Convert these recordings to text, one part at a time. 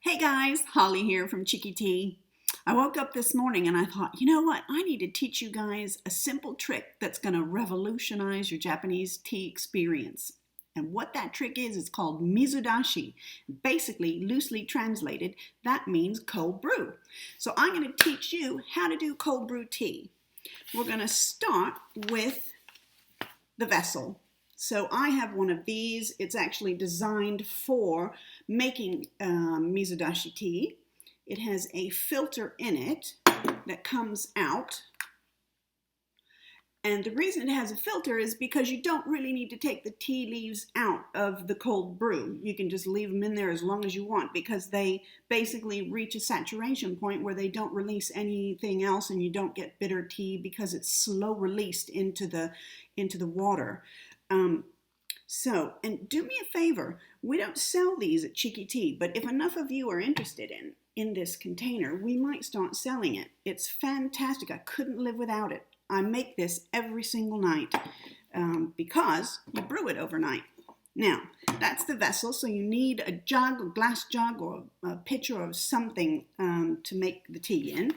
Hey guys, Holly here from Cheeky Tea. I woke up this morning and I thought, you know what? I need to teach you guys a simple trick that's going to revolutionize your Japanese tea experience. And what that trick is, it's called Mizudashi. Basically, loosely translated, that means cold brew. So I'm going to teach you how to do cold brew tea. We're going to start with the vessel. So I have one of these. It's actually designed for making Mizudashi tea. It has a filter in it that comes out. And the reason it has a filter is because you don't really need to take the tea leaves out of the cold brew. You can just leave them in there as long as you want because they basically reach a saturation point where they don't release anything else and you don't get bitter tea because it's slow released into the water. And do me a favor, we don't sell these at Cheeky Tea, but if enough of you are interested in this container, we might start selling it. It's fantastic. I couldn't live without it. I make this every single night because you brew it overnight. Now, that's the vessel, so you need a jug, a glass jug, or a pitcher of something to make the tea in.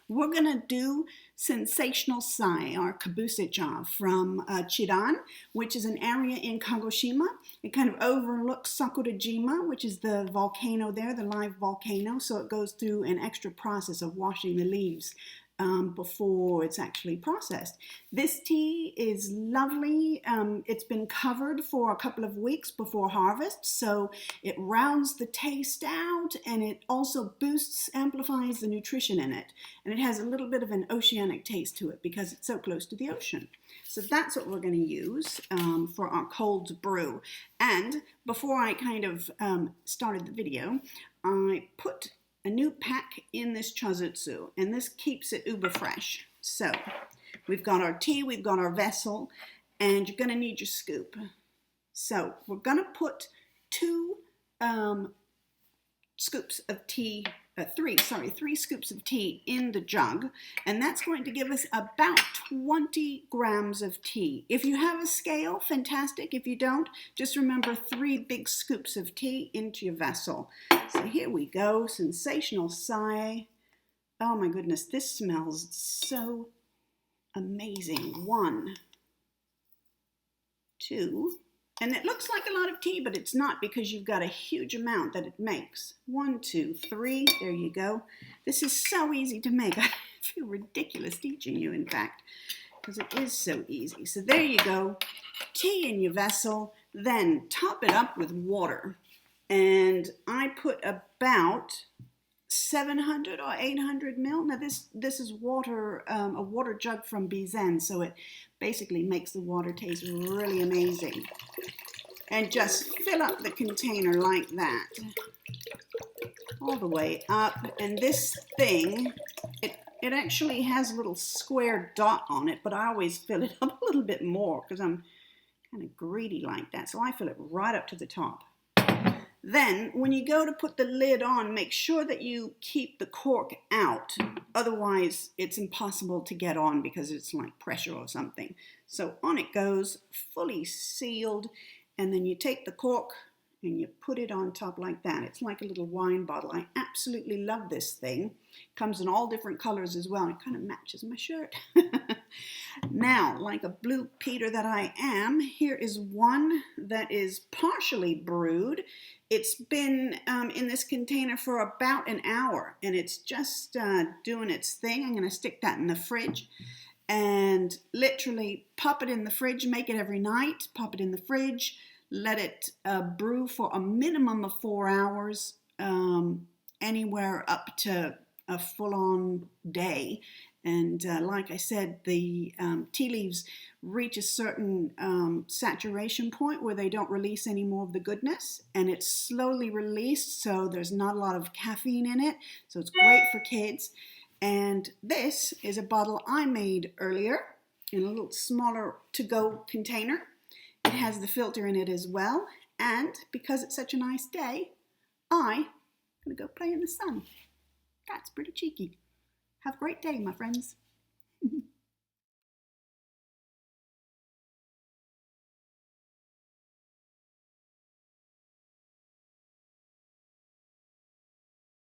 We're going to do Sensational Sai, or kabusecha, from Chiran, which is an area in Kagoshima. It kind of overlooks Sakurajima, which is the volcano there, the live volcano. So it goes through an extra process of washing the leaves before it's actually processed. This tea is lovely. It's been covered for a couple of weeks before harvest, so it rounds the taste out and it also boosts, amplifies the nutrition in it. And it has a little bit of an oceanic taste to it because it's so close to the ocean. So that's what we're going to use for our cold brew. And before I kind of started the video, I put a new pack in this chazutsu, and this keeps it uber fresh. So we've got our tea, we've got our vessel, and you're going to need your scoop. So we're going to put three scoops of tea in the jug, and that's going to give us about 20 grams of tea. If you have a scale, fantastic. If you don't, just remember 3 big scoops of tea into your vessel. So here we go, Sensational Sai. Oh my goodness, this smells so amazing. 1, 2, and it looks like a lot of tea, but it's not because you've got a huge amount that it makes. 1, 2, 3, there you go. This is so easy to make. I feel ridiculous teaching you, in fact, because it is so easy. So there you go, tea in your vessel, then top it up with water. And I put about 700 or 800 ml. Now this is water, a water jug from Bizen, so it basically makes the water taste really amazing. And just fill up the container like that, all the way up. And this thing, it actually has a little square dot on it, but I always fill it up a little bit more because I'm kind of greedy like that. So I fill it right up to the top. Then, when you go to put the lid on, make sure that you keep the cork out. Otherwise, it's impossible to get on because it's like pressure or something. So on it goes, fully sealed, and then you take the cork and you put it on top like that. It's like a little wine bottle. I absolutely love this thing. Comes in all different colors as well. It kind of matches my shirt. Now, like a blue Peter that I am, here is one that is partially brewed. It's been in this container for about an hour, and it's just doing its thing. I'm going to stick that in the fridge and literally pop it in the fridge, make it every night, pop it in the fridge, let it brew for a minimum of 4 hours, anywhere up to a full-on day. And like I said, the tea leaves reach a certain saturation point where they don't release any more of the goodness, and it's slowly released, so there's not a lot of caffeine in it, so it's great for kids. And this is a bottle I made earlier in a little smaller to-go container. It has the filter in it as well, and because it's such a nice day, I'm going to go play in the sun. That's pretty cheeky. Have a great day, my friends.